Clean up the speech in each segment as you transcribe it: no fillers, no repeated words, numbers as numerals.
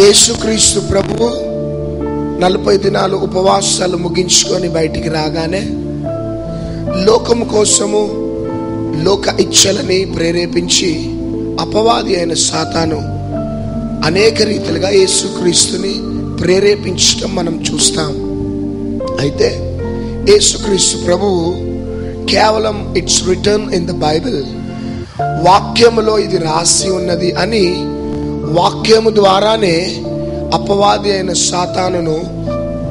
యేసుక్రీస్తు ప్రభువు 40 దినాలు ఉపవాసాలు ముగించుకొని బయటికి రాగానే లోకము కోసము లోక ఇచ్చలని ప్రేరేపించి అపవాది అయిన సాతాను అనేక రీతిలుగా యేసుక్రీస్తుని ప్రేరేపించడం మనం చూస్తాం. అయితే యేసుక్రీస్తు ప్రభువు కేవలం it's return in the Bible, వాక్యములో ఇది రాసి ఉన్నది అని వాక్యము ద్వారానే అపవాది అయిన సాతానును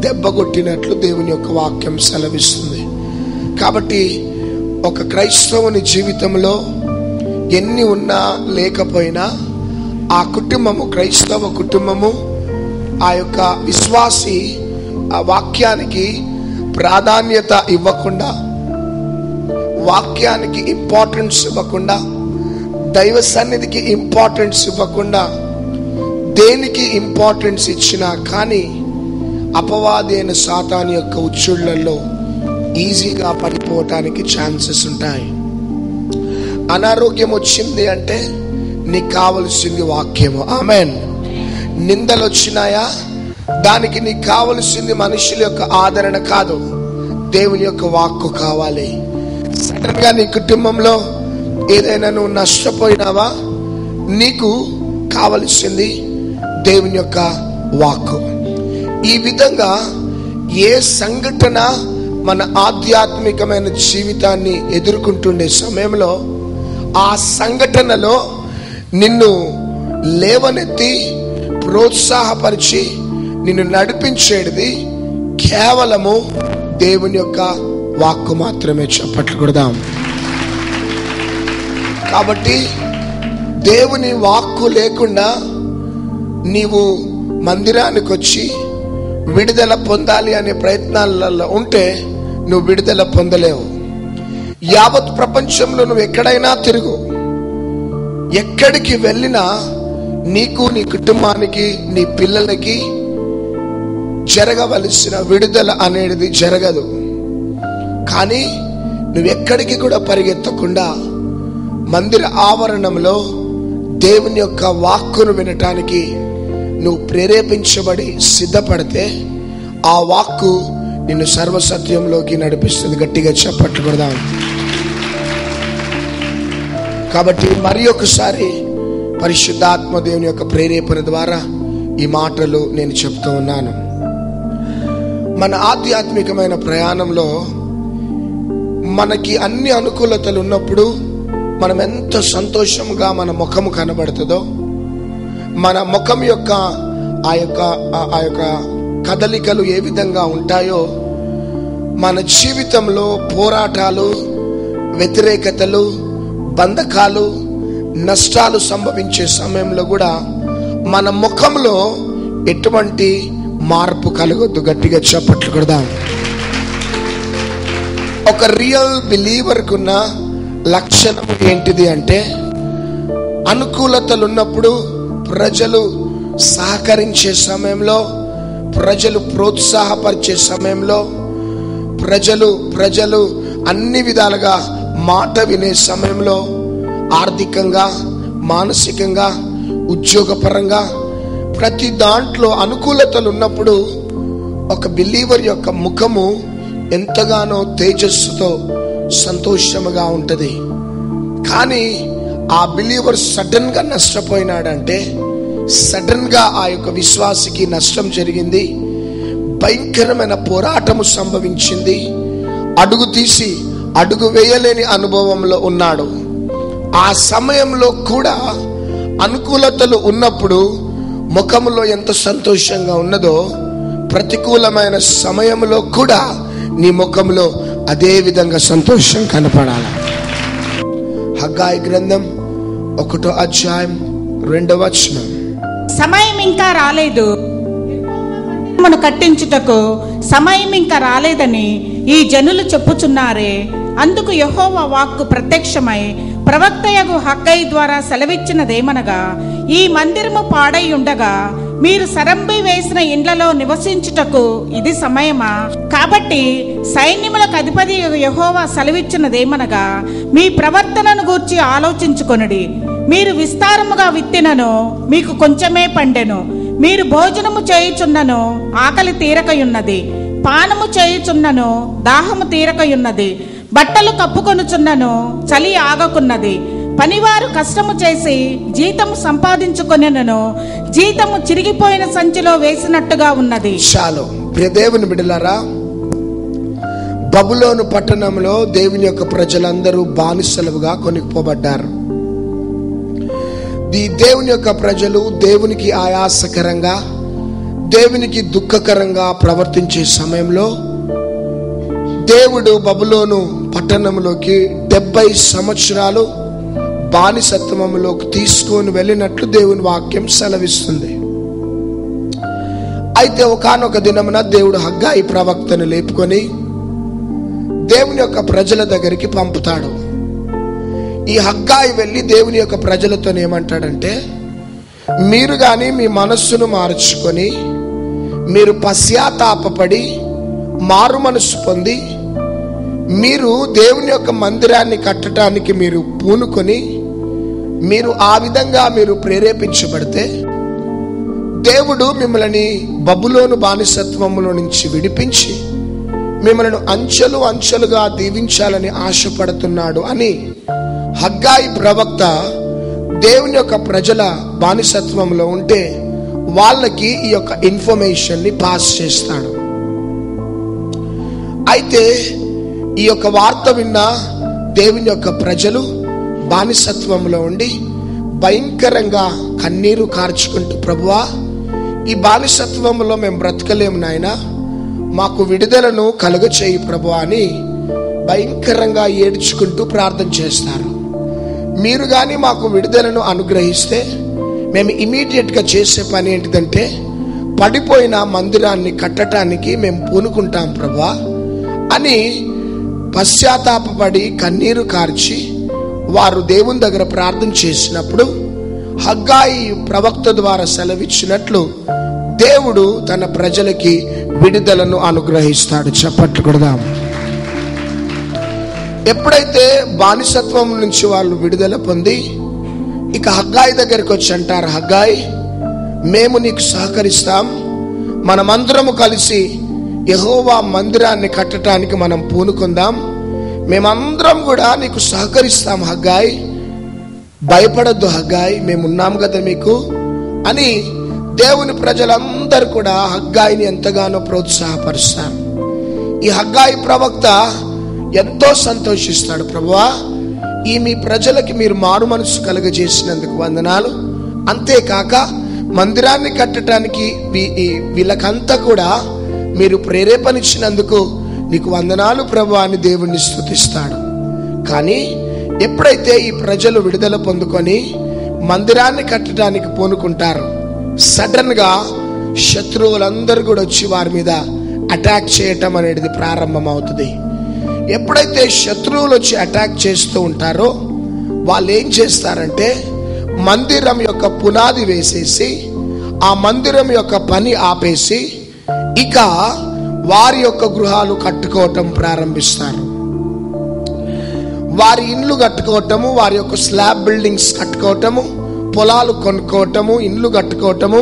దెబ్బగొట్టినట్లు దేవుని యొక్క వాక్యం సెలవిస్తుంది. కాబట్టి ఒక క్రైస్తవుని జీవితంలో ఎన్ని ఉన్నా లేకపోయినా ఆ కుటుంబము, క్రైస్తవ కుటుంబము, ఆ యొక్క విశ్వాసి ఆ వాక్యానికి ప్రాధాన్యత ఇవ్వకుండా, వాక్యానికి ఇంపార్టెన్స్ ఇవ్వకుండా, దైవ సన్నిధికి ఇంపార్టెన్స్ ఇవ్వకుండా దేనికి ఇంపార్టెన్స్ ఇచ్చినా కానీ అపవాది అయిన సాతాను యొక్క ఉచ్చుళ్లలో ఈజీగా పడిపోవటానికి ఛాన్సెస్ ఉంటాయి. అనారోగ్యం వచ్చింది అంటే నీకు కావలసింది వాక్యము. ఆమెన్. నిందలు వచ్చినాయా, దానికి నీకు కావలసింది మనుషుల యొక్క ఆదరణ కాదు, దేవుని యొక్క వాక్కు కావాలి. సడన్ గా నీ కుటుంబంలో ఏదైనా నువ్వు నష్టపోయినావా, నీకు కావలసింది దేవుని యొక్క వాక్కు. ఈ విధంగా ఏ సంఘటన మన ఆధ్యాత్మికమైన జీవితాన్ని ఎదుర్కొంటుండే సమయంలో ఆ సంఘటనలో నిన్ను లేవనెత్తి ప్రోత్సాహపరిచి నిన్ను నడిపించేది కేవలము దేవుని యొక్క వాక్కు మాత్రమే. చప్పట్లు కొడదాం. కాబట్టి దేవుని వాక్కు లేకుండా నీవు మందిరానికి వచ్చి విడుదల పొందాలి అనే ప్రయత్నాలలో ఉంటే నువ్వు విడుదల పొందలేవు. యావత్ ప్రపంచంలో నువ్వు ఎక్కడైనా తిరుగు, ఎక్కడికి వెళ్ళినా నీకు, నీ కుటుంబానికి, నీ పిల్లలకి జరగవలసిన విడుదల అనేది జరగదు. కానీ నువ్వెక్కడికి కూడా పరిగెత్తకుండా మందిర ఆవరణంలో దేవుని యొక్క వాక్కును వినటానికి నువ్వు ప్రేరేపించబడి సిద్ధపడితే ఆ వాక్కు నిన్ను సర్వసత్యంలోకి నడిపిస్తుంది. గట్టిగా చప్పట్లు కొడదాం. కాబట్టి మరి ఒకసారి పరిశుద్ధాత్మ దేవుని యొక్క ప్రేరేపణ ద్వారా ఈ మాటలు నేను చెప్తూ ఉన్నాను. మన ఆధ్యాత్మికమైన ప్రయాణంలో మనకి అన్ని అనుకూలతలు ఉన్నప్పుడు మనం ఎంత సంతోషంగా మన ముఖము కనబడుతుందో, మన ముఖం యొక్క ఆ యొక్క కదలికలు ఏ విధంగా ఉంటాయో, మన జీవితంలో పోరాటాలు, వ్యతిరేకతలు, బంధకాలు, నష్టాలు సంభవించే సమయంలో కూడా మన ముఖంలో ఎటువంటి మార్పు కలగొద్దు. గట్టిగా చప్పట్లు కొడదాం. ఒక రియల్ బిలీవర్కు ఉన్న లక్షణం ఏంటిది అంటే, అనుకూలతలు ఉన్నప్పుడు, ప్రజలు సహకరించే సమయంలో, ప్రజలు ప్రోత్సాహపరిచే సమయంలో, ప్రజలు అన్ని విధాలుగా మాట వినే సమయంలో, ఆర్థికంగా, మానసికంగా, ఉద్యోగపరంగా ప్రతి దాంట్లో అనుకూలతలు ఉన్నప్పుడు ఒక బిలీవర్ యొక్క ముఖము ఎంతగానో తేజస్సుతో సంతోషముగా ఉంటది. కానీ ఆ బిలీవర్ సడన్ గా నష్టపోయినాడంటే, సడన్ గా ఆ యొక్క విశ్వాసికి నష్టం జరిగింది, భయంకరమైన పోరాటము సంభవించింది, అడుగు తీసి అడుగు వేయలేని అనుభవంలో ఉన్నాడు. ఆ సమయంలో కూడా అనుకూలతలు ఉన్నప్పుడు ముఖములో ఎంత సంతోషంగా ఉన్నదో, ప్రతికూలమైన సమయంలో కూడా నీ ముఖంలో అదే విధంగా సంతోషం కనపడాలి. హగ్గాయి గ్రంథం 1వ అధ్యాయం 2వ వచనం. సమయం ఇంకా రాలేదు, మనం కట్టించుటకు సమయం ఇంకా రాలేదని ఈ జనులు చెప్పుచున్నారే. అందుకు యెహోవా వాక్కు ప్రత్యక్షమై ప్రవక్తయగు హగ్గయి ద్వారా సెలవిచ్చినదేమనగా, ఈ మందిరము పాడై ఉండగా మీరు సరంబి వేసిన ఇండ్లలో నివసించుటకు ఇది సమయమా? కాబట్టి సైన్యములకు అధిపతి యెహోవా సెలవిచ్చినదేమనగా, మీ ప్రవర్తనను గూర్చి ఆలోచించుకొనుడి. మీరు విస్తారముగా విత్తినను మీకు కొంచెమే పండెను, మీరు భోజనము చేయుచున్నను ఆకలి తీరకయున్నది, పానము చేయుచున్నను దాహము తీరకయున్నది, బట్టలు కప్పుకొనుచున్నను చలి ఆగకున్నది. పనివారు కష్టము చేసి జీతము సంపాదించుకొనెనను జీతము చిరిగిపోయిన సంచిలో వేసినట్టుగా ఉన్నది. చాలు ప్రియ దేవుని బిడ్డలారా, బబులోను పట్టణంలో దేవుని యొక్క ప్రజలందరూ బానిసలుగా కొనుక్కోబడ్డారు. ఈ దేవుని యొక్క ప్రజలు దేవునికి ఆయాసకరంగా, దేవునికి దుఃఖకరంగా ప్రవర్తించే సమయంలో దేవుడు బబులోను పట్టణంలోకి 70 సంవత్సరాలు బానిసత్వంలోకి తీసుకొని వెళ్ళినట్లు దేవుని వాక్యం సెలవిస్తుంది. అయితే ఒకానొక దినమున దేవుడు హగ్గాయి ప్రవక్తను లేపుకొని దేవుని యొక్క ప్రజల దగ్గరికి పంపుతాడు. ఈ హగ్గాయి వెళ్ళి దేవుని యొక్క ప్రజలతో ఏమంటాడంటే, మీరు కానీ మీ మనస్సును మార్చుకొని మీరు పశ్చాత్తాపపడి మారు మనస్సు పొంది మీరు దేవుని యొక్క మందిరాన్ని కట్టడానికి మీరు పూనుకొని మీరు ఆ విధంగా మీరు ప్రేరేపించబడితే దేవుడు మిమ్మల్ని బబులోను బానిసత్వములో నుంచి విడిపించి మిమ్మల్ని అంచెలు అంచెలుగా దీవించాలని ఆశపడుతున్నాడు అని హగ్గాయి ప్రవక్త దేవుని యొక్క ప్రజల బానిసత్వంలో ఉంటే వాళ్ళకి ఈ యొక్క ఇన్ఫర్మేషన్ ని పాస్ చేస్తాడు. అయితే ఈ యొక్క వార్త విన్న దేవుని యొక్క ప్రజలు బానిసత్వంలో ఉండి భయంకరంగా కన్నీరు కార్చుకుంటూ, ప్రభువా, ఈ బానిసత్వంలో మేము బ్రతకలేము నాయనా, మాకు విడుదలను కలుగచేయి ప్రభువా అని భయంకరంగా ఏడ్చుకుంటూ ప్రార్థన చేస్తారు. మీరు కానీ మాకు విడుదలను అనుగ్రహిస్తే మేము ఇమీడియట్గా చేసే పని ఏంటిదంటే పడిపోయిన మందిరాన్ని కట్టడానికి మేము పూనుకుంటాం ప్రభువా అని పశ్చాత్తాపపడి కన్నీరు కార్చి వారు దేవుని దగ్గర ప్రార్థన చేసినప్పుడు హగ్గాయి ప్రవక్త ద్వారా సెలవిచ్చినట్లు దేవుడు తన ప్రజలకి విడుదలను అనుగ్రహిస్తాడు. చప్పట్లు కొడదాం. ఎప్పుడైతే బానిసత్వం నుంచి వాళ్ళు విడుదల పొంది ఇక హగ్గాయి దగ్గరికి వచ్చి అంటారు, హగ్గాయి, మేము నీకు సహకరిస్తాం, మనమందరము కలిసి యెహోవా మందిరాన్ని కట్టడానికి మనం పూనుకుందాం, మేమందరం కూడా నీకు సహకరిస్తాం హగ్గాయి, భయపడద్దు హగ్గాయి, మేమున్నాం కదా మీకు అని దేవుని ప్రజలందరూ కూడా హగ్గాయిని ఎంతగానో ప్రోత్సాహపరుస్తారు. ఈ హగ్గాయి ప్రవక్త ఎంతో సంతోషిస్తాడు. ప్రభువా, ఈ మీ ప్రజలకి మీరు మారు మనసు కలుగజేసినందుకు వందనాలు, అంతేకాక మందిరాన్ని కట్టడానికి వీళ్ళకంతా కూడా మీరు ప్రేరేపణిచ్చినందుకు నీకు వందనాలు ప్రభువా అని దేవుణ్ణి స్తుతిస్తాడు. కానీ ఎప్పుడైతే ఈ ప్రజలు విడుదల పొందుకొని మందిరాన్ని కట్టడానికి పూనుకుంటారు, సడన్ గా శత్రువులందరూ కూడా వచ్చి వారి మీద అటాక్ చేయటం అనేది ప్రారంభం అవుతుంది. ఎప్పుడైతే శత్రువులు వచ్చి అటాక్ చేస్తూ ఉంటారో వాళ్ళు ఏం చేస్తారంటే మందిరం యొక్క పునాది వేసేసి ఆ మందిరం యొక్క పని ఆపేసి ఇక వారి యొక్క గృహాలు కట్టుకోవటం ప్రారంభిస్తారు. వారి ఇండ్లు కట్టుకోవటము, వారి యొక్క స్లాబ్ బిల్డింగ్స్ కట్టుకోవటము, పొలాలు కొనుక్కోవటము, ఇండ్లు కట్టుకోవటము,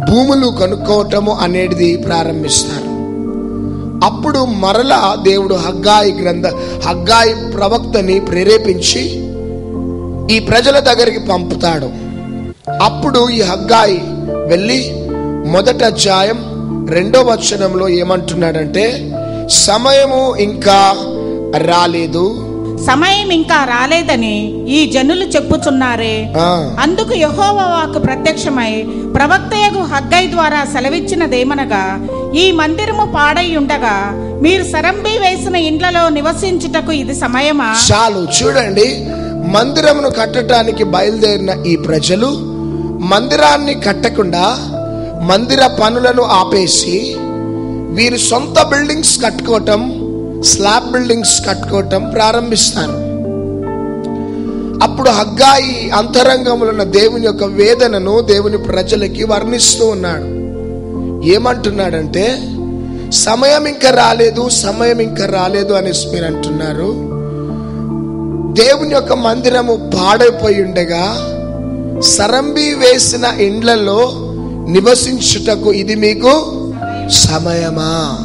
భూములు కొనుక్కోవటము అనేది ప్రారంభిస్తారు. అప్పుడు మరలా దేవుడు హగ్గాయి ప్రవక్తని ప్రేరేపించి ఈ ప్రజల దగ్గరికి పంపుతాడు. అప్పుడు ఈ హగ్గాయి వెళ్ళి 1వ అధ్యాయం 2వ వచనంలో ఏమంటున్నాడంటే, సమయము ఇంకా రాలేదని ఈ జనులు చెప్పుచున్నారే, అందుకు యెహోవా వాక్కు ప్రత్యక్షమై ప్రవక్తయగు హగ్గై ద్వారా సెలవిచ్చినదేమనగా, ఈ మందిరము పాడై ఉండగా మీరు సరంబి వేసిన ఇండ్లలో నివసించుటకు ఇది సమయమా? చాలు చూడండి, మందిరమును కట్టడానికి బయలుదేరిన ఈ ప్రజలు మందిరాన్ని కట్టకుండా మందిర పనులను ఆపేసి వీరి సొంత బిల్డింగ్స్ కట్టుకోవటం, స్లాబ్ బిల్డింగ్స్ కట్టుకోవటం ప్రారంభిస్తారు. అప్పుడు హగ్గాయి అంతరంగంలో ఉన్న దేవుని యొక్క వేదనను దేవుని ప్రజలకి వర్ణిస్తూ ఉన్నాడు. ఏమంటున్నాడంటే, సమయం ఇంకా రాలేదు అనేసి మీరు అంటున్నారు. దేవుని యొక్క మందిరము పాడైపోయి ఉండగా సరంబి వేసిన ఇండ్లలో నివసించుటకు ఇది మీకు సమయమా?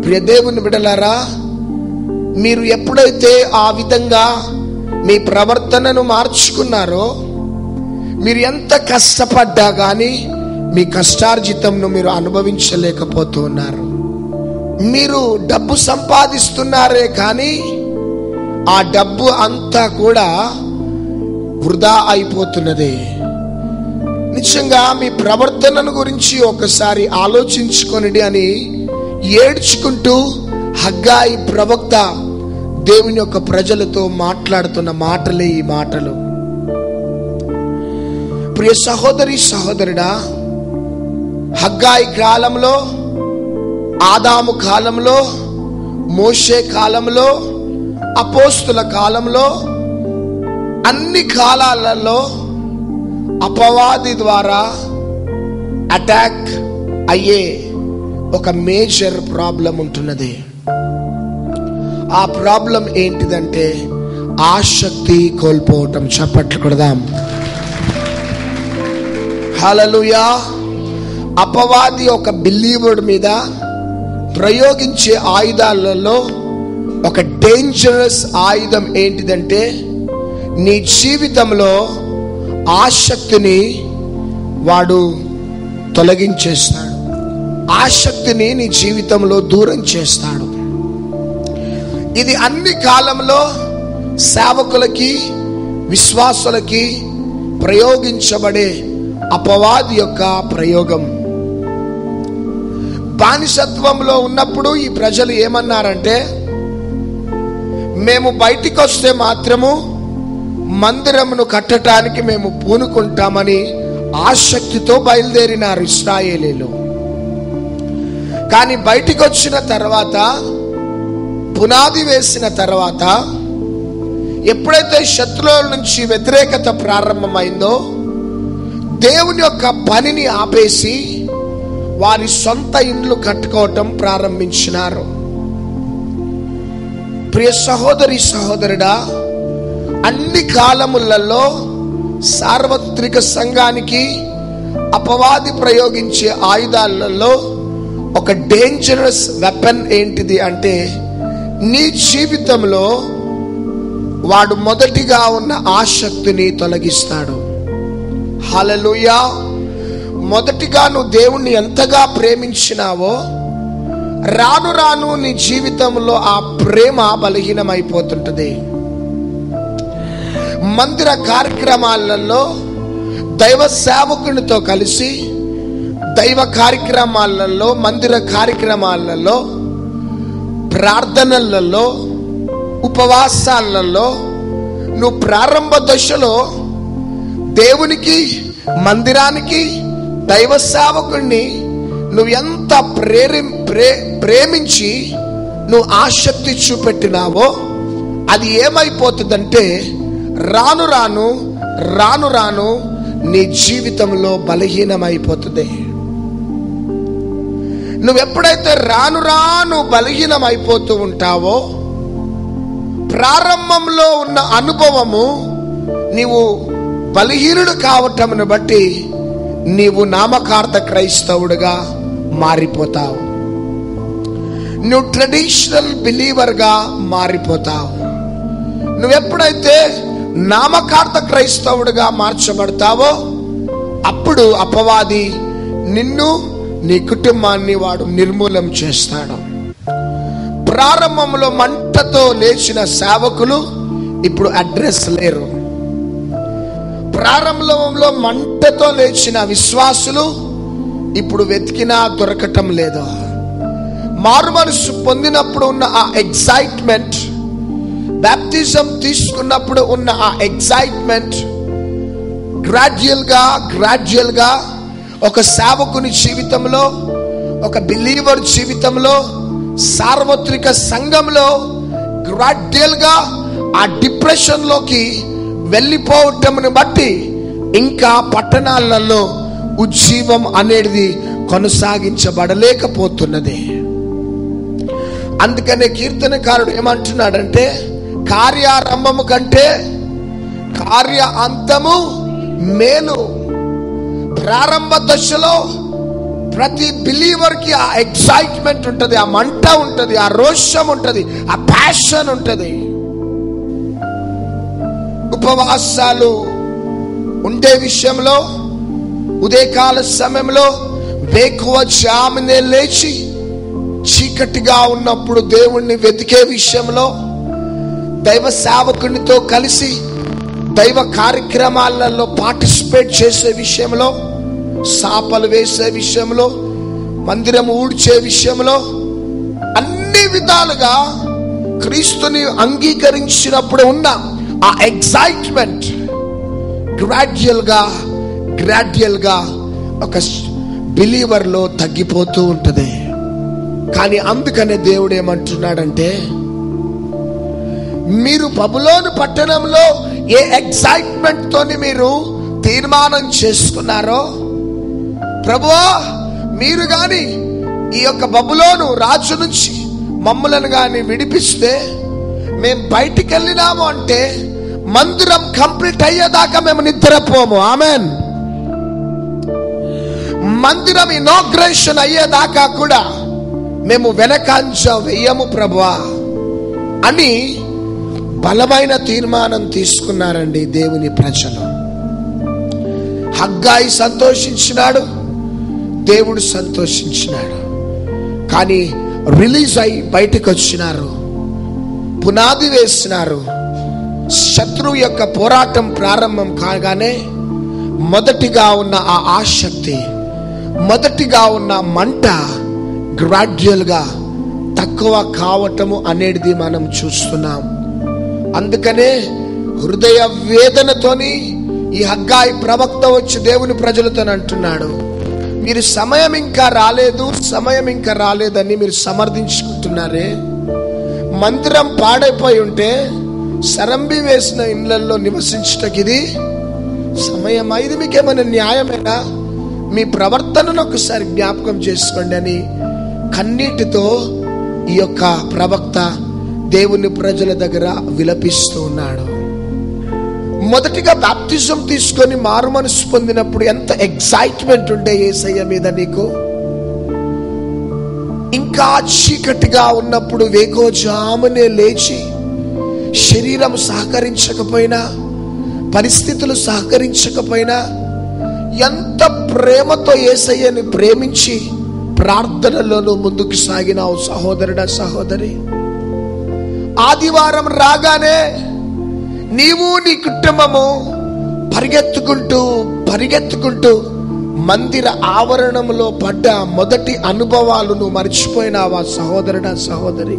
ప్రియ దేవుని బిడ్డలారా, మీరు ఎప్పుడైతే ఆ విధంగా మీ ప్రవర్తనను మార్చుకున్నారో, మీరు ఎంత కష్టపడ్డా కానీ మీ కష్టార్జితంను మీరు అనుభవించలేకపోతూ ఉన్నారు. మీరు డబ్బు సంపాదిస్తున్నారే కానీ ఆ డబ్బు అంతా కూడా వృధా అయిపోతున్నది. నిజంగా మీ ప్రవర్తనను గురించి ఒకసారి ఆలోచించుకొనిడి అని ఏడ్చుకుంటూ హగ్గాయి ప్రవక్త దేవుని యొక్క ప్రజలతో మాట్లాడుతున్న మాటలే ఈ మాటలు. ప్రియ సహోదరి సహోదరుడా, హగ్గాయి కాలంలో, ఆదాము కాలంలో, మోషే కాలంలో, అపోస్తుల కాలంలో, అన్ని కాలాలలో అపవాది ద్వారా అటాక్ అయ్యే ఒక మేజర్ ప్రాబ్లం ఉంటున్నది. ఆ ప్రాబ్లం ఏంటిదంటే ఆసక్తి కోల్పోవటం. చప్పట్లు కొడదాం. హల్లెలూయా. అపవాది ఒక బిలీవర్ మీద ప్రయోగించే ఆయుధాలలో ఒక డేంజరస్ ఆయుధం ఏంటిదంటే నీ జీవితంలో ఆసక్తిని వాడు తొలగించేస్తాడు. ఆసక్తిని నీ జీవితంలో దూరం చేస్తాడు. ఇది అన్ని కాలంలో సేవకులకి, విశ్వాసులకి ప్రయోగించబడే అపవాది యొక్క ప్రయోగం. బానిసత్వంలో ఉన్నప్పుడు ఈ ప్రజలు ఏమన్నారంటే, మేము బయటికి వస్తే మాత్రము మందిరమును కట్టడానికి మేము పూనుకుంటామని ఆసక్తితో బయలుదేరినారు ఇశ్రాయేలీలు. కానీ బయటికి వచ్చిన తర్వాత, పునాది వేసిన తర్వాత, ఎప్పుడైతే శత్రువుల నుంచి వ్యతిరేకత ప్రారంభమైందో దేవుని యొక్క పనిని ఆపేసి వారి సొంత ఇండ్లు కట్టుకోవటం ప్రారంభించినారు. ప్రియ సహోదరి సహోదరుడా, అన్ని కాలములలో సార్వత్రిక సంఘానికి అపవాది ప్రయోగించే ఆయుధాలలో ఒక డేంజరస్ వెపన్ ఏంటిది అంటే నీ జీవితంలో వాడు మొదటిగా ఉన్న ఆసక్తిని తొలగిస్తాడు. హల్లెలూయా. మొదటిగా నువ్వు దేవుణ్ణి ఎంతగా ప్రేమించినావో రాను రాను నీ జీవితంలో ఆ ప్రేమ బలహీనమైపోతుంటది. మందిర కార్యక్రమాలలో దైవ సేవకునితో కలిసి, దైవ కార్యక్రమాలలో, మందిర కార్యక్రమాలలో, ప్రార్థనలలో, ఉపవాసాలలో నువ్వు ప్రారంభ దశలో దేవునికి, మందిరానికి, దైవ సేవకుడిని నువ్వు ఎంత ప్రేమించి నువ్వు ఆసక్తి చూపెట్టినావో అది ఏమైపోతుందంటే రాను రాను రాను రాను నీ జీవితంలో బలహీనమైపోతుంది. నువ్వెప్పుడైతే రాను రాను బలహీనమైపోతూ ఉంటావో, ప్రారంభంలో ఉన్న అనుభవము నీవు బలహీనుడు కావటమును బట్టి నీవు నామకార్థ క్రైస్తవుడుగా మారిపోతావు. నువ్వు ట్రెడిషనల్ బిలీవర్గా మారిపోతావు. నువ్వెప్పుడైతే నామకార్థ క్రైస్తవుడుగా మార్చబడతావో అప్పుడు అపవాది నిన్ను, నీ కుటుంబాన్ని వాడు నిర్మూలం చేస్తాడు. ప్రారంభంలో మంటతో లేచిన సేవకులు ఇప్పుడు అడ్రస్ లేరు. ప్రారంభంలో మంటతో లేచిన విశ్వాసులు ఇప్పుడు వెతికినా దొరకటం లేదు. మారుమనసు పొందినప్పుడు ఉన్న ఆ ఎక్సైట్మెంట్, బాప్టిజం తీసుకున్నప్పుడు ఉన్న ఆ ఎక్సైట్మెంట్ గ్రాడ్యువల్ గా ఒక సేవకుని జీవితంలో, ఒక బిలీవర్ జీవితంలో, సార్వత్రిక సంఘంలో గ్రాడ్యువల్ గా ఆ డిప్రెషన్ లోకి వెళ్ళిపోవటమును బట్టి ఇంకా పట్టణాలలో ఉజ్జీవం అనేది కొనసాగించబడలేకపోతున్నది. అందుకనే కీర్తనకారుడు ఏమంటున్నాడంటే, కార్యారంభము కంటే కార్య అంతము మేలు. ప్రారంభ దశలో ప్రతి బిలీవర్ కి ఆ ఎక్సైట్మెంట్ ఉంటుంది, ఆ మంట ఉంటుంది, ఆ రోషం ఉంటుంది, ఆ ప్యాషన్ ఉంటుంది. ఉపవాసాలు ఉండే విషయంలో, ఉదయకాల సమయంలో వేకువజామునే లేచి చీకటిగా ఉన్నప్పుడు దేవుణ్ణి వెతికే విషయంలో, దైవ సేవకునితో కలిసి దైవ కార్యక్రమాలలో పార్టిసిపేట్ చేసే విషయంలో, సాపలు వేసే విషయంలో, మందిరం ఊడ్చే విషయంలో, అన్ని విధాలుగా క్రీస్తుని అంగీకరించినప్పుడు ఉన్న ఆ ఎక్సైట్మెంట్ గ్రాడ్యువల్ గా ఒక బిలీవర్ లో తగ్గిపోతూ ఉంటుంది. కానీ అందుకనే దేవుడు ఏమంటున్నాడంటే, మీరు బబులోను పట్టణంలో ఏ ఎక్సైట్మెంట్ తోని మీరు తీర్మానం చేసుకున్నారో, ప్రభువా మీరు గాని ఈ యొక్క బబులోను రాజు నుంచి మమ్మలను గాని విడిపిస్తే మేము బయటికి వెళ్ళినాము అంటే మందిరం కంప్లీట్ అయ్యేదాకా మేము నిద్రపోము. ఆమెన్. మందిరం ఇనాగ్రేషన్ అయ్యేదాకా కూడా మేము వెనకంజ వెయ్యము ప్రభువా అని బలమైన తీర్మానం తీసుకున్నారండి దేవుని ప్రజలు. హగ్గాయి సంతోషించినాడు, దేవుడు సంతోషించినాడు. కానీ రిలీజ్ అయి బయటకు వచ్చినారు, పునాది వేసినారు. శత్రువు యొక్క పోరాటం ప్రారంభం కాగానే మొదటిగా ఉన్న ఆ ఆసక్తి, మొదటిగా ఉన్న మంట గ్రాడ్యువల్ గా తక్కువ కావటము అనేది మనం చూస్తున్నాం. అందుకనే హృదయ వేదనతోని ఈ హగ్గాయి ప్రవక్త వచ్చి దేవుని ప్రజలతో అంటున్నాడు, మీరు సమయం ఇంకా రాలేదని మీరు సమర్థించుకుంటున్నారే. మందిరం పాడైపోయి ఉంటే సరంబి వేసిన ఇళ్లలో నివసించటకి ఇది సమయమా? ఇది మీకేమైనా న్యాయమేనా? మీ ప్రవర్తనను ఒకసారి జ్ఞాపకం చేసుకోండి అని కన్నీటితో ఈ యొక్క ప్రవక్త దేవుని ప్రజల దగ్గర విలపిస్తూ ఉన్నాడు. మొదటిగా బాప్తిజం తీసుకొని మారు మనసు పొందినప్పుడు ఎంత ఎక్సైట్మెంట్ ఉండే యేసయ్య మీద నీకు. ఇంకా చీకటిగా ఉన్నప్పుడు వేకోజామునే లేచి, శరీరం సహకరించకపోయినా, పరిస్థితులు సహకరించకపోయినా, ఎంత ప్రేమతో యేసయ్యని ప్రేమించి ప్రార్థనలోనూ ముందుకు సాగినావు సహోదరుడా, సహోదరి. ఆదివారం రాగానే నీవు నీ కుటుంబము పరిగెత్తుకుంటూ మందిర ఆవరణంలో పడ్డ మొదటి అనుభవాలు నువ్వు మర్చిపోయినావా సహోదరుడా, సహోదరి?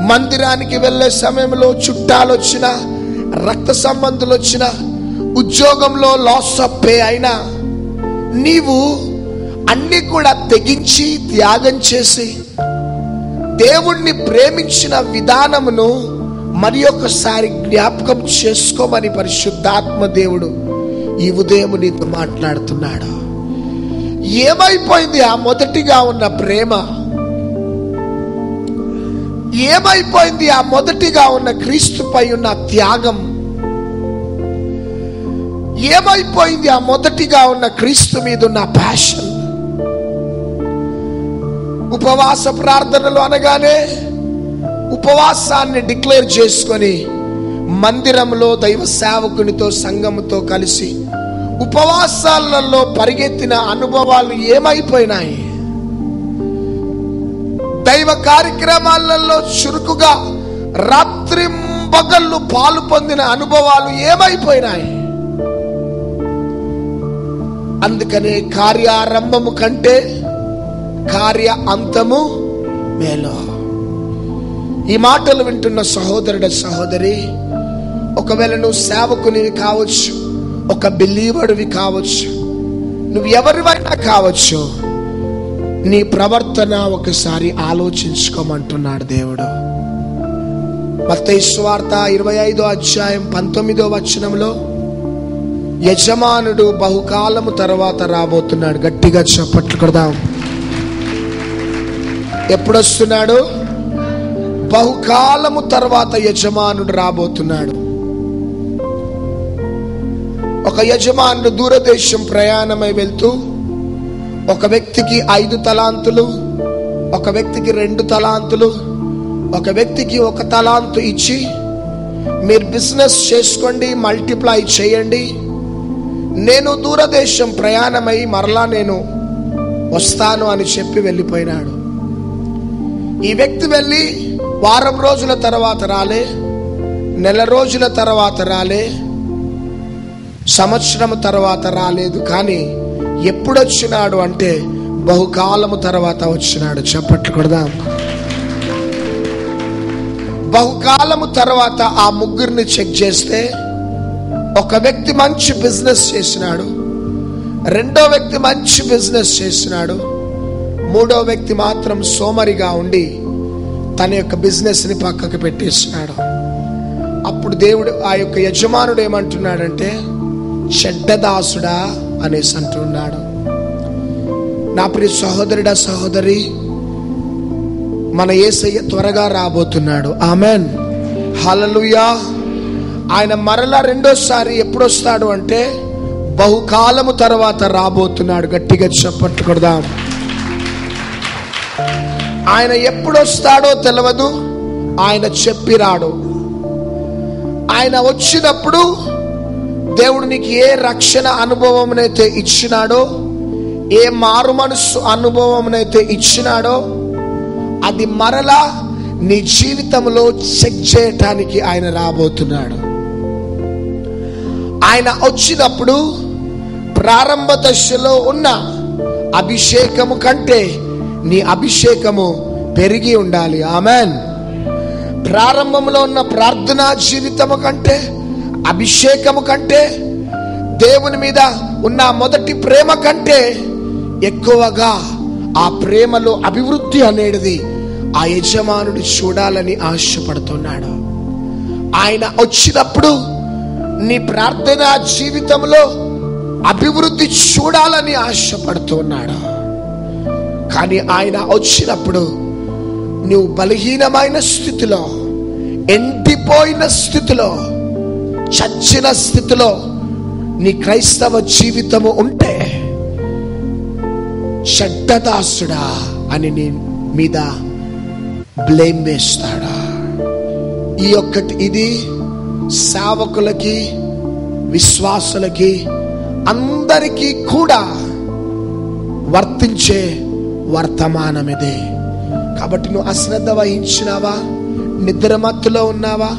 మందిరానికి వెళ్ళే సమయంలో చుట్టాలు వచ్చినా, రక్త సంబంధులు వచ్చినా, ఉద్యోగంలో లాస్ ఆఫ్ పే అయినా, నీవు అన్ని కూడా తెగించి త్యాగం చేసి దేవుణ్ణి ప్రేమించిన విధానమును మరి ఒకసారి జ్ఞాపకం చేసుకోమని పరిశుద్ధాత్మ దేవుడు ఈ ఉదయం నీతో మాట్లాడుతున్నాడు. ఏమైపోయింది ఆ మొదటిగా ఉన్న ప్రేమ? ఏమైపోయింది ఆ మొదటిగా ఉన్న క్రీస్తుపై ఉన్న త్యాగం? ఏమైపోయింది ఆ మొదటిగా ఉన్న క్రీస్తు మీద ఉన్న ప్యాషన్? ఉపవాస ప్రార్థనలు అనగానే ఉపవాసాన్ని డిక్లేర్ చేసుకొని మందిరంలో దైవ సేవకునితో సంఘముతో కలిసి ఉపవాసాలలో పరిగెత్తిన అనుభవాలు ఏమైపోయినాయి? దైవ కార్యక్రమాలలో చురుకుగా రాత్రింబగళ్ళు పాలు పొందిన అనుభవాలు ఏమైపోయినాయి? అందుకనే కార్యారంభము కంటే కార్య అంతము మేలు. ఈ మాటలు వింటున్న సహోదరుడు, సహోదరి, ఒకవేళ నువ్వు సేవకునివి కావచ్చు, ఒక బిలీవర్వి కావచ్చు, నువ్వు ఎవరివైనా కావచ్చు, నీ ప్రవర్తన ఒకసారి ఆలోచించుకోమంటున్నాడు దేవుడు. మత్తయి సువార్త 25వ అధ్యాయం 19వ వచనంలో యజమానుడు బహుకాలము తర్వాత రాబోతున్నాడు. గట్టిగా చప్పట్లు కొడదాం. ఎప్పుడు వస్తున్నాడు? బహుకాలము తర్వాత యజమానుడు రాబోతున్నాడు. ఒక యజమానుడు దూరదేశం ప్రయాణమై వెళ్తూ ఒక వ్యక్తికి 5 తలాంతులు, ఒక వ్యక్తికి 2 తలాంతులు, ఒక వ్యక్తికి 1 తలాంతు ఇచ్చి, మీరు బిజినెస్ చేసుకోండి, మల్టిప్లై చేయండి, నేను దూరదేశం ప్రయాణమై మరలా నేను వస్తాను అని చెప్పి వెళ్ళిపోయినాడు. ఈ వ్యక్తి వెళ్ళి వారం రోజుల తర్వాత రాలే, నెల రోజుల తర్వాత రాలే, సంవత్సరం తర్వాత రాలేదు. కానీ ఎప్పుడొచ్చినాడు అంటే బహుకాలము తర్వాత వచ్చినాడు. చప్పట్లు కొడదాం. బహుకాలము తర్వాత ఆ ముగ్గురిని చెక్ చేస్తే ఒక వ్యక్తి మంచి బిజినెస్ చేసినాడు, రెండో వ్యక్తి మంచి బిజినెస్ చేసినాడు, మూడో వ్యక్తి మాత్రం సోమరిగా ఉండి తన యొక్క బిజినెస్ ని పక్కకు పెట్టేసినాడు. అప్పుడు దేవుడు ఆ యొక్క యజమానుడు ఏమంటున్నాడంటే, చెడ్డదాసుడా అనేసి అంటున్నాడు. నా ప్రియ సహోదరుడా, సహోదరి, మన యేసయ్య త్వరగా రాబోతున్నాడు. ఆమెన్, హల్లెలూయా. ఆయన మరలా రెండోసారి ఎప్పుడు వస్తాడు అంటే బహుకాలము తర్వాత రాబోతున్నాడు. గట్టిగా చప్పట్లు కొడదాం. ఆయన ఎప్పుడు వస్తాడో తెలియదు, ఆయన చెప్పిరాడు. ఆయన వచ్చినప్పుడు దేవుడు నీకు ఏ రక్షణ అనుభవంనైతే ఇచ్చినాడో, ఏ మారు మనస్సు అనుభవంనైతే ఇచ్చినాడో, అది మరలా నీ జీవితంలో చెక్ చేయటానికి ఆయన రాబోతున్నాడు. ఆయన వచ్చినప్పుడు ప్రారంభ దశలో ఉన్న అభిషేకము కంటే నీ అభిషేకము పెరిగి ఉండాలి. ఆమెన్. ప్రారంభంలో ఉన్న ప్రార్థనా జీవితము కంటే, అభిషేకము కంటే, దేవుని మీద ఉన్న మొదటి ప్రేమ కంటే ఎక్కువగా ఆ ప్రేమలో అభివృద్ధి అనేది ఆ యజమానుడు చూడాలని ఆశపడుతున్నాడు. ఆయన వచ్చినప్పుడు నీ ప్రార్థనా జీవితంలో అభివృద్ధి చూడాలని ఆశపడుతున్నాడు. కానీ ఆయన వచ్చినప్పుడు నువ్వు బలహీనమైన స్థితిలో, ఎండిపోయిన స్థితిలో, చచ్చిన స్థితిలో నీ క్రైస్తవ జీవితము ఉంటే చెడ్డదాసుడా అని నీ మీద బ్లేమ్ వేస్తాడా? ఇది సేవకులకి, విశ్వాసులకి, అందరికీ కూడా వర్తించే వర్తమానం ఇదే. కాబట్టి నువ్వు అశ్రద్ధ వహించినావా, నిద్రమత్తులో ఉన్నావా,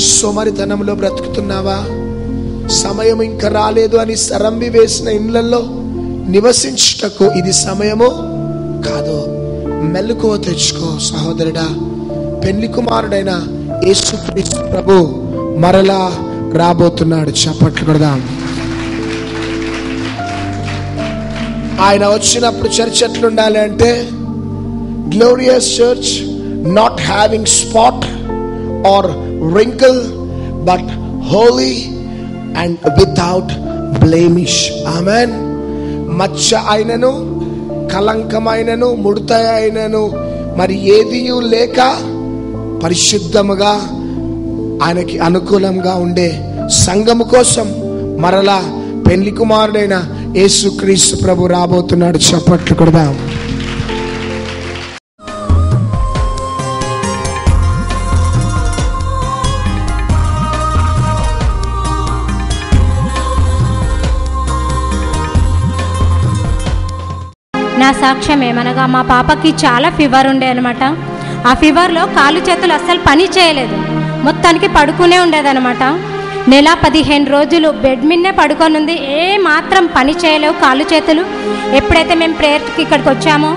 సోమరితనంలో బ్రతుకుతున్నావా, సమయం ఇంకా రాలేదు అని సరంబి వేసిన ఇళ్లలో నివసించుటకు ఇది సమయము కాదు. మెలకువ తెచ్చుకో సహోదరుడా. పెళ్లి కుమారుడైన యేసుక్రీస్తు ప్రభు మరలా రాబోతున్నాడు. చప్పట్లు కొడదాం. ఆయన వచ్చినప్పుడు చర్చ్ ఎట్లుండాలి అంటే, glorious church, not having spot or wrinkle but holy and without blemish. Amen. మచ్చ అయినను, కలంకమైనను, ముడత అయినను మరి ఏదియు లేక పరిశుద్ధముగా ఆయనకి అనుకూలంగా ఉండే సంఘము కోసం మరలా పెళ్లి కుమారుడైన యేసుక్రీస్తు ప్రభు రాబోతున్నాడు. చప్పట్లు కొడదాం. నా సాక్ష్యం ఏమనగా, మా పాపకి చాలా ఫీవర్ ఉండే అనమాట. ఆ ఫీవర్లో కాలు చేతులు అస్సలు పని చేయలేదు, మొత్తానికి పడుకునే ఉండేదన్నమాట. నెల 15 రోజులు బెడ్ మీదనే పడుకొని ఉంది, ఏ మాత్రం పని చేయలేవు కాలు చేతులు. ఎప్పుడైతే మేము ప్రేయర్కి ఇక్కడికి వచ్చామో,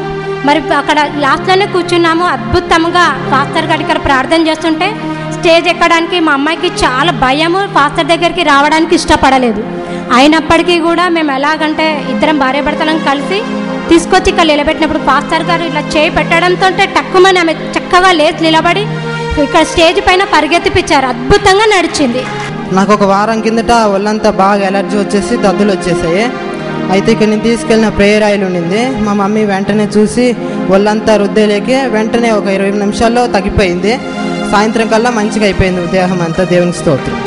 మరి అక్కడ లాస్ట్లోనే కూర్చున్నాము. అద్భుతంగా పాస్టర్ గారి ఇక్కడ ప్రార్థన చేస్తుంటే స్టేజ్ ఎక్కడానికి మా అమ్మాయికి చాలా భయము, పాస్టర్ దగ్గరికి రావడానికి ఇష్టపడలేదు. అయినప్పటికీ కూడా మేము ఎలాగంటే ఇద్దరం భార్యాభర్తలను కలిసి తీసుకొచ్చి ఇక్కడ నిలబెట్టినప్పుడు పాస్టర్ గారు ఇట్లా చేయి పెట్టడంతో టక్కుమని ఆమె చక్కగా లేచి నిలబడి ఇక్కడ స్టేజ్ పైన పరిగెత్తిపించారు. అద్భుతంగా నడిచింది. నాకు ఒక వారం కిందట ఒళ్ళంతా బాగా ఎలర్జీ వచ్చేసి దద్దులు వచ్చేసాయి. అయితే ఇక్కడ నేను తీసుకెళ్ళిన ప్రేయర్ ఆయిల్ ఉండింది. మా మమ్మీ వెంటనే చూసి ఒళ్ళంతా రుద్దేలేకి వెంటనే ఒక 20 నిమిషాల్లో తగ్గిపోయింది. సాయంత్రం కల్లా మంచిగా అయిపోయింది దేహం అంతా. దేవునికి స్తోత్రం.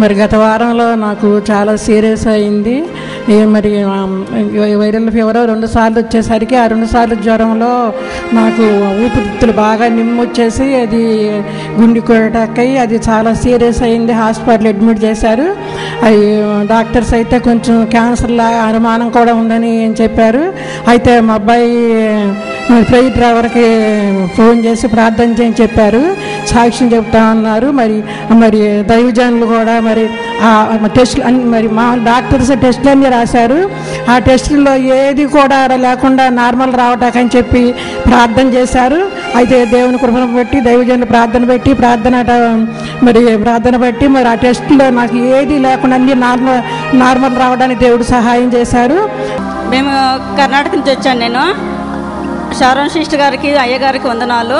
మరి గత వారంలో నాకు చాలా సీరియస్ అయింది. మరి వైరల్ ఫీవర్ 2 సార్లు వచ్చేసరికి ఆ 2 సార్లు జ్వరంలో నాకు ఊపిరితిత్తులు బాగా నిమ్మొచ్చేసి అది గుండె కొట్టకై అది చాలా సీరియస్ అయింది. హాస్పిటల్ అడ్మిట్ చేశారు. అవి డాక్టర్స్ అయితే కొంచెం క్యాన్సర్లా అనుమానం కూడా ఉందని చెప్పారు. అయితే మా అబ్బాయి ఫ్లైట్ డ్రైవర్కి ఫోన్ చేసి ప్రార్థన చేయని చెప్పారు, సాక్ష్యం చెప్తా అన్నారు. మరి దైవజనులు కూడా మరి టెస్టులు మరి మా డాక్టర్స్ టెస్టులు అన్నీ రాశారు. ఆ టెస్టుల్లో ఏది కూడా లేకుండా నార్మల్ రావటాకని చెప్పి ప్రార్థన చేశారు. అయితే దేవుని కృపను బట్టి దైవజనులు ప్రార్థన బట్టి మరి ఆ టెస్టులో నాకు ఏది లేకుండా అన్ని నార్మల్ రావడానికి దేవుడు సహాయం చేశారు. మేము కర్ణాటక నుంచి వచ్చాను. నేను షారోన్ సిస్టర్ గారికి, అయ్యగారికి వందనాలు.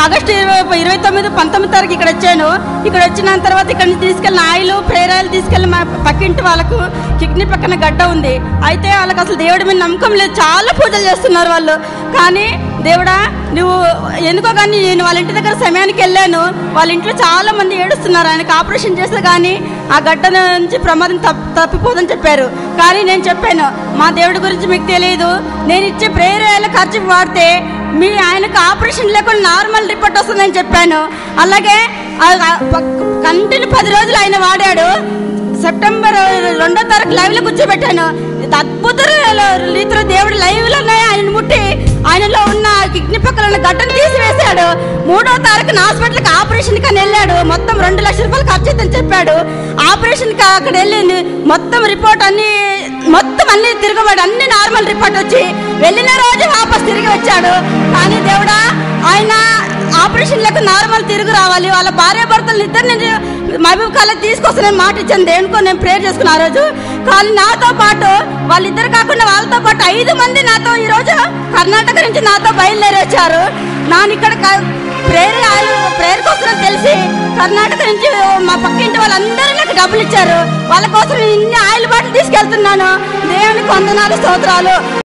ఆగస్టు 29, 19 తారీఖు ఇక్కడ వచ్చాను. ఇక్కడ వచ్చిన తర్వాత ఇక్కడ నుంచి తీసుకెళ్ళిన ప్రేయర్ ఆయిల్ తీసుకెళ్ళి మా పక్కింటి వాళ్ళకు కిడ్నీ పక్కన గడ్డ ఉంది. అయితే వాళ్ళకి అసలు దేవుడి మీద నమ్మకం లేదు, చాలా పూజలు చేస్తున్నారు వాళ్ళు. కానీ దేవుడా నువ్వు ఎందుకో కానీ నేను వాళ్ళ ఇంటి దగ్గర సమయానికి వెళ్ళాను. వాళ్ళ ఇంట్లో చాలా మంది ఏడుస్తున్నారు. ఆయనకు ఆపరేషన్ చేస్తే కానీ ఆ గడ్డ నుంచి ప్రమాదం తప్పిపోదని చెప్పారు. కానీ నేను చెప్పాను, మా దేవుడి గురించి మీకు తెలియదు, నేను ఇచ్చే ప్రేయర్ ఆయిల్ ఖర్చు వాడితే ఆయనకు ఆపరేషన్ లేకుండా నార్మల్ రిపోర్ట్ వస్తుందని చెప్పాను. అలాగే కంటిన్యూ 10 రోజులు ఆయన వాడాడు. సెప్టెంబర్ 2వ తారీఖు లైవ్లో కూర్చోబెట్టాను. అద్భుత రీతిలో దేవుడు లైవ్లోనే ఆయన ముట్టి ఆయనలో ఉన్న కిడ్నీ పక్కన ఉన్న గడ్డను తీసివేశాడు. 3వ తారీఖున హాస్పిటల్కి ఆపరేషన్ కని వెళ్ళాడు. మొత్తం 2 లక్షల రూపాయలు ఖర్చు అవుతుందని చెప్పాడు. ఆపరేషన్కి అక్కడ వెళ్ళి మొత్తం రిపోర్ట్ అన్ని తిరగబడి అన్ని నార్మల్ రిపోర్ట్ వచ్చి వెళ్ళిన రోజు వాపస్ తిరిగి వచ్చాడు. కానీ దేవుడా ఆయన ఆపరేషన్ లేక నార్మల్ తిరిగి రావాలి, వాళ్ళ భార్యాభర్తలు ఇద్దరిని మహబూబ్ కాలేజ్ తీసుకొస్తానని మాట ఇచ్చాను. దేనికో నేను ప్రేయర్ చేసుకున్నా ఆ రోజు. కానీ నాతో పాటు వాళ్ళిద్దరు కాకుండా వాళ్ళతో పాటు 5 మంది నాతో ఈరోజు కర్ణాటక నుంచి నాతో బయలుదేరి వచ్చారు. నాన్న ఇక్కడ ప్రేయర్ కోసం తెలిసి కర్ణాటక నుంచి మా పక్కింటి వాళ్ళందరూ నాకు డబ్బులు ఇచ్చారు. వాళ్ళ కోసం ఇన్ని ఆయిల్ బాటిల్ తీసుకెళ్తున్నాను. దేవునికి వందనాలు, స్తోత్రాలు.